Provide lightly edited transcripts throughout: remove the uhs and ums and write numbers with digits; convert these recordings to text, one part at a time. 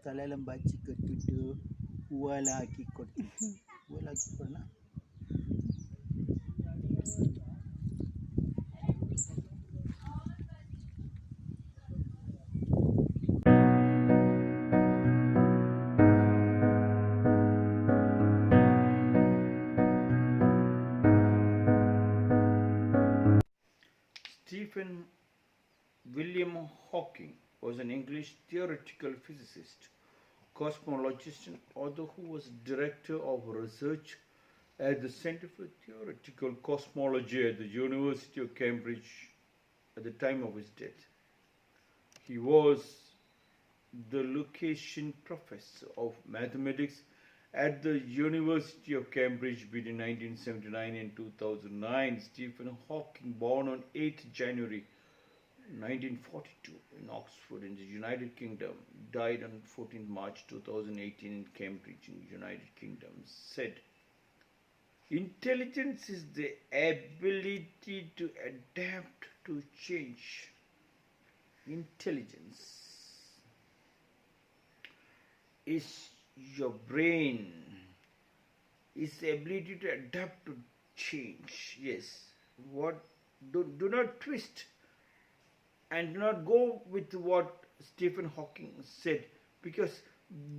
ತಲೆಯಲ್ಲಿ ಬಾಚಿ ಕಟ್ಬಿಟ್ಟು ಹೂವೆಲ್ಲ ಹಾಕಿ ಕೊಡ್ತೀವಿ. ಹೂವೆಲ್ಲ ಹಾಕಿ ಕೊಡೋಣ. Stephen William Hawking was an English theoretical physicist, cosmologist and author who was director of research at the Center for Theoretical Cosmology at the University of Cambridge at the time of his death. He was the Lucasian Professor of Mathematics at the University of Cambridge between 1979 and 2009. Stephen Hawking, born on 8th January 1942 in Oxford in the United Kingdom, died on 14th March 2018 in Cambridge in the United Kingdom, said, "Intelligence is the ability to adapt to change." Intelligence is your brain, is the ability to adapt to change. Yes. Do not twist and do not go with what Stephen Hawking said, because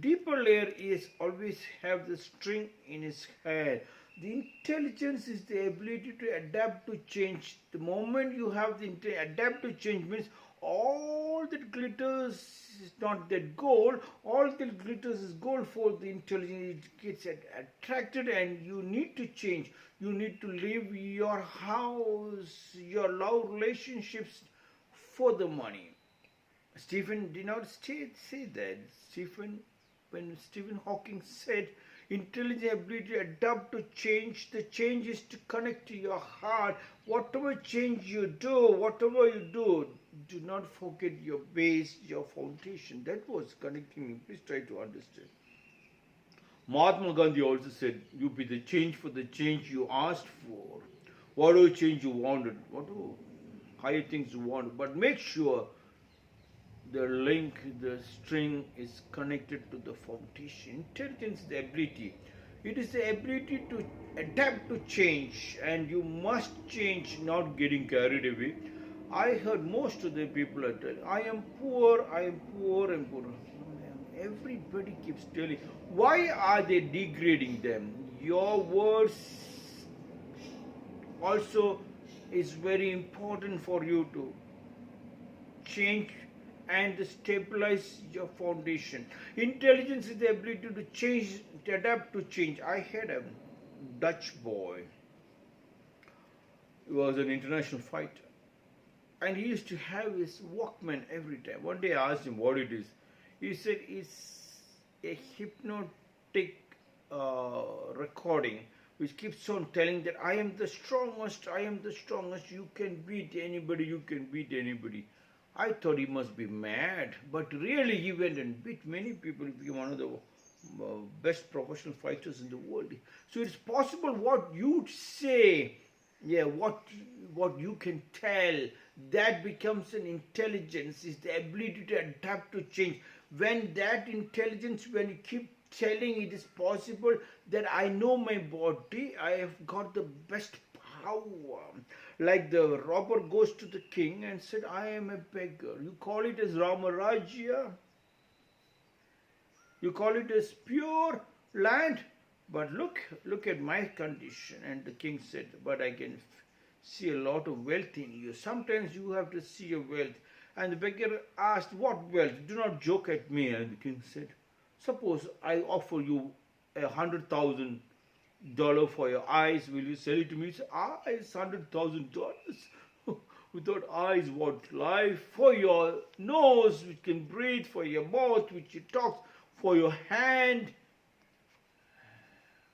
deeper layer is always have the string in his hair. The intelligence is the ability to adapt to change. The moment you have the adapt to change means all that glitters is not that gold. All that glitters is gold for the intelligence. It gets attracted and you need to change. You need to leave your house, your love relationships for the money. Stephen did not say that. When Stephen Hawking said intelligent ability to adapt to change, the change is to connect to your heart. Whatever change you do, do not forget your base, your foundation. That was connecting me. Please try to understand. Mahatma Gandhi also said, "You be the change for the change you asked for." Whatever change you wanted, whatever higher things you want, but make sure the link, the string is connected to the foundation. Intelligence is the ability. It is the ability to adapt to change, and you must change, not getting carried away. I heard most of the people are telling, "I am poor, I am poor, I am poor." Everybody keeps telling. Why are they degrading them? Your words also is very important for you to change and stabilize your foundation. Intelligence is the ability to change, to adapt to change. I had a Dutch boy. He was an international fighter. And he used to have his Walkman every time. One day I asked him what it is. He said it's a hypnotic recording which keeps on telling that I am the strongest, I am the strongest, you can beat anybody, you can beat anybody. I thought he must be mad, but really he went and beat many people. He became one of the best professional fighters in the world. So it's possible what you say, what you can tell, that becomes an intelligence, is the ability to adapt to change. When that intelligence, when you keep telling it is possible that I know my body, I have got the best power. Like the robber goes to the king and said, "I am a beggar." You call it as Ramarajya, you call it as pure land, but look at my condition. And the king said, "But I can see a lot of wealth in you. Sometimes you have to see your wealth." And the beggar asked, "What wealth? Do not joke at me." And the king said, "Suppose I offer you $100,000 for your eyes, will you sell it to me?" He said, "Eyes, $100,000? Without eyes, what life? For your nose, which can breathe, for your mouth, which you talk, for your hand,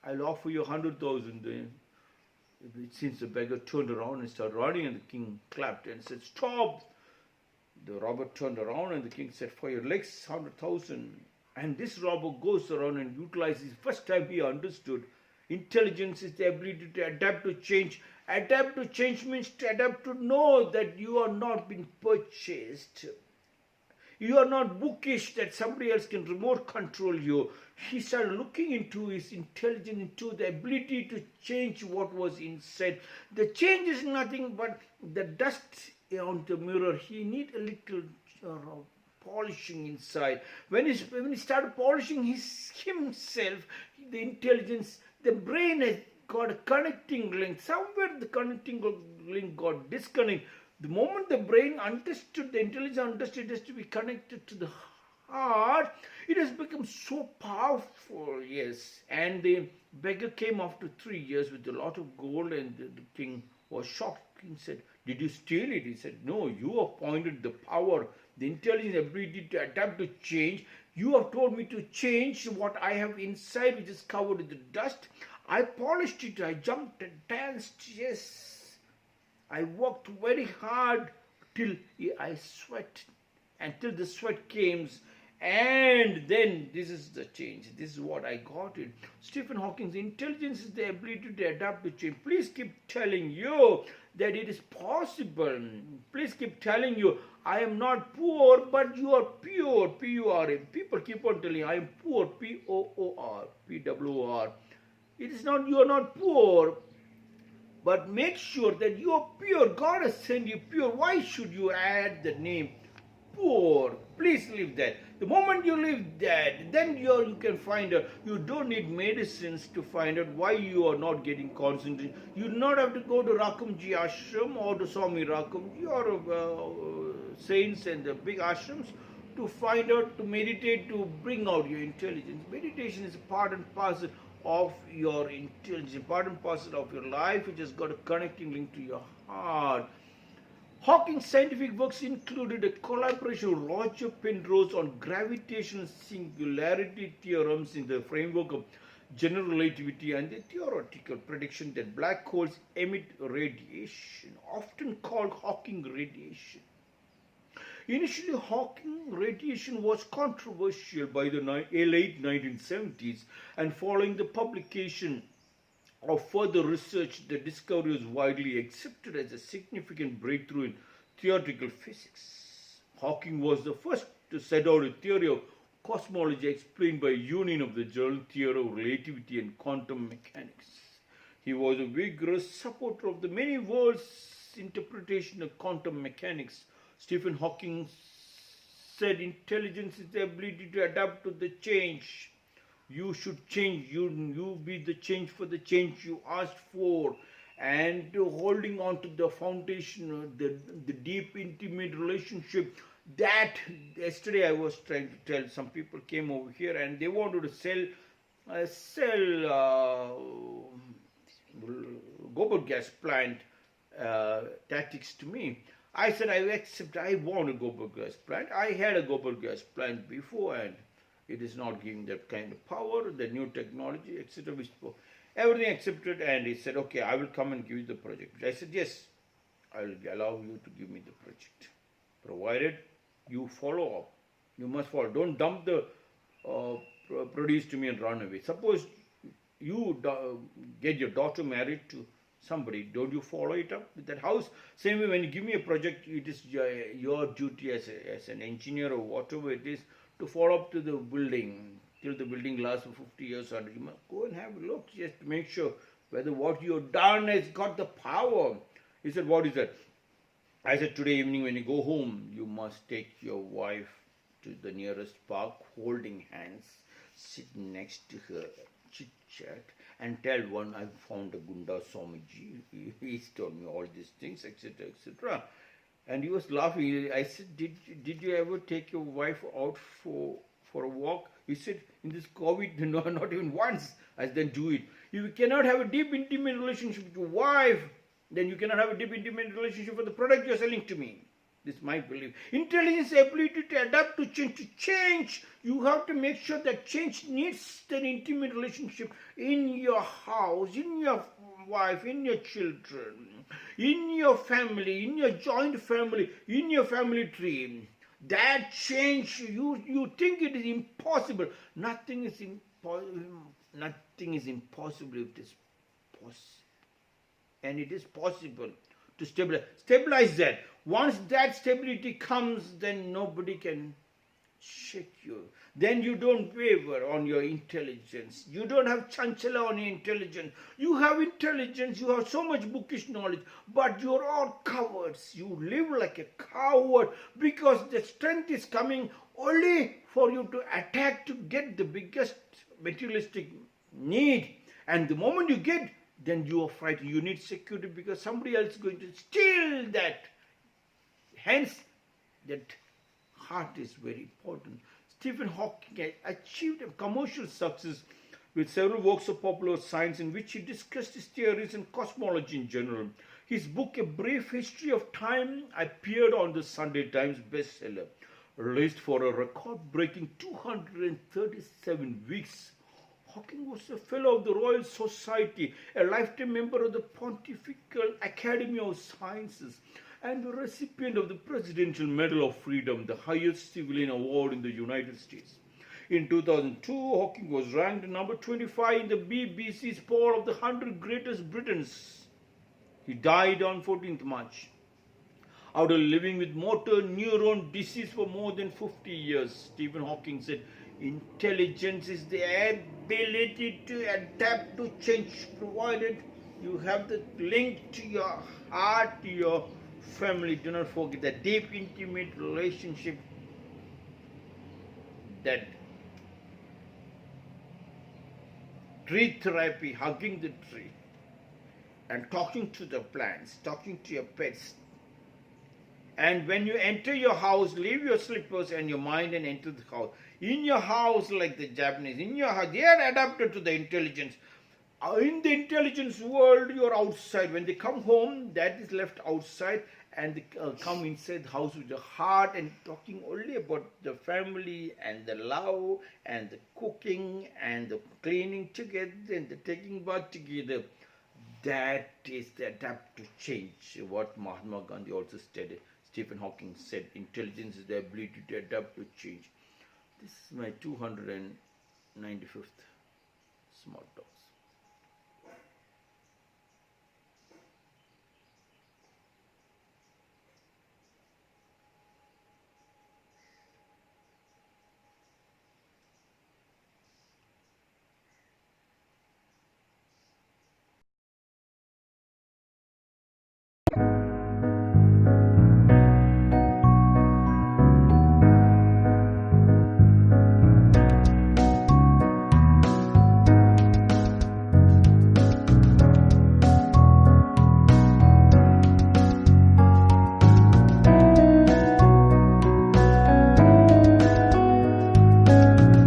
I'll offer you 100,000 then." Since the beggar turned around and started running, and the king clapped and said, "Stop!" The robber turned around and the king said, "For your legs, 100,000. And this robber goes around and utilizes. First time he understood intelligence is the ability to adapt to change. Adapt to change means to adapt to know that you are not being purchased. You are not bookish that somebody else can remote control you. He started looking into his intelligence, into the ability to change what was inside. The change is nothing but the dust on the mirror. He need a little polishing inside. When he started polishing himself, the intelligence, the brain has got a connecting link. Somewhere the connecting link got disconnected. The moment the brain understood, the intelligence understood it has to be connected to the heart, it has become so powerful, yes. And the beggar came after 3 years with a lot of gold, and the king was shocked. King said, "Did you steal it?" He said, "No, you appointed the power, the intelligence, ability to adapt to change. You have told me to change what I have inside, which is covered with the dust. I polished it, I jumped and danced, yes. I worked very hard till I sweat, until the sweat came, and then this is the change. This is what I got it." Stephen Hawking's intelligence is the ability to adapt to change. Please keep telling you that it is possible. Please keep telling you, I am not poor, but you are pure, P-U-R-A. People keep on telling you, I am poor, P-O-O-R, P-W-O-R. It is not, you are not poor, but make sure that you are pure. God has sent you pure. Why should you add the name poor? Please leave that. The moment you leave that, then you can find out. You don't need medicines to find out why you are not getting concentration. You do not have to go to Rakumjee ashram or to Swami Rakum. You are saints and the big ashrams to find out, to meditate, to bring out your intelligence. Meditation is a part and parcel of your intelligence, part and parcel of your life, which has got a connecting link to your heart. Hawking's scientific works included a collaboration with Roger Penrose on gravitational singularity theorems in the framework of general relativity and the theoretical prediction that black holes emit radiation, often called Hawking radiation. Initially, Hawking radiation was controversial by the late 1970s, and following the publication of further research, the discovery was widely accepted as a significant breakthrough in theoretical physics. Hawking was the first to set out a theory of cosmology explained by union of the general theory of relativity and quantum mechanics. He was a vigorous supporter of the many worlds interpretation of quantum mechanics. Stephen Hawking said, "Intelligence is the ability to adapt to the change. You should change. You be the change for the change you asked for." And holding on to the foundation, the deep, intimate relationship that yesterday I was trying to tell. Some people came over here and they wanted to sell gobar gas plant tactics to me. I said, I accept, I want a gobar gas plant. I had a gobar gas plant before, and it is not giving that kind of power, the new technology, etc. Everything accepted, and he said, okay, I will come and give you the project. I said, yes, I will allow you to give me the project, provided you follow up. You must follow. Don't dump the produce to me and run away. Suppose you get your daughter married to somebody, don't you follow it up with that house? Same way, when you give me a project, it is your duty as an engineer or whatever it is to follow up to the building till the building lasts for 50 years. And you must go and have a look just to make sure whether what you have done has got the power. He said, what is that? I said, today evening when you go home, you must take your wife to the nearest park, holding hands, sit next to her, chit-chat, and tell one, I found a Gunda Swamiji. He's told me all these things, etc., etc. And he was laughing. I said, did you ever take your wife out for a walk? He said, in this COVID, no, not even once. I said, then do it. If you cannot have a deep, intimate relationship with your wife, then you cannot have a deep, intimate relationship with the product you're selling to me. This is my belief. Intelligence, ability to adapt to change. You have to make sure that change needs an intimate relationship in your house, in your wife, in your children, in your family, in your joint family, in your family tree. That change, you think it is impossible. Nothing is impossible if it is possible. And it is possible to stabilize that. Once that stability comes, then nobody can check you. Then you don't waver on your intelligence. You don't have chanchala on your intelligence. You have intelligence, you have so much bookish knowledge, but you're all cowards. You live like a coward because the strength is coming only for you to attack to get the biggest materialistic need. And the moment you get, then you are frightened. You need security because somebody else is going to steal that. Hence, that heart is very important. Stephen Hawking has achieved a commercial success with several works of popular science in which he discussed his theories and cosmology in general. His book, A Brief History of Time, appeared on the Sunday Times bestseller, released for a record-breaking 237 weeks. Hawking was a fellow of the Royal Society, a lifetime member of the Pontifical Academy of Sciences, and the recipient of the Presidential Medal of Freedom, the highest civilian award in the United States. In 2002, Hawking was ranked number 25 in the BBC's poll of the 100 greatest Britons. He died on 14th March. After living with motor neuron disease for more than 50 years, Stephen Hawking said, intelligence is the ability to adapt to change, provided you have the link to your heart, to your family. Do not forget that deep, intimate relationship, that tree therapy, hugging the tree and talking to the plants, talking to your pets. And when you enter your house, leave your slippers and your mind and enter the house. In your house, like the Japanese, in your house, they are adapted to the intelligence. In the intelligence world, you are outside. When they come home, that is left outside, and they come inside the house with the heart and talking only about the family and the love and the cooking and the cleaning together and the taking bath together. That is the adapt to change. What Mahatma Gandhi also stated. Stephen Hawking said, intelligence is the ability to adapt to change. This is my 295th small talk.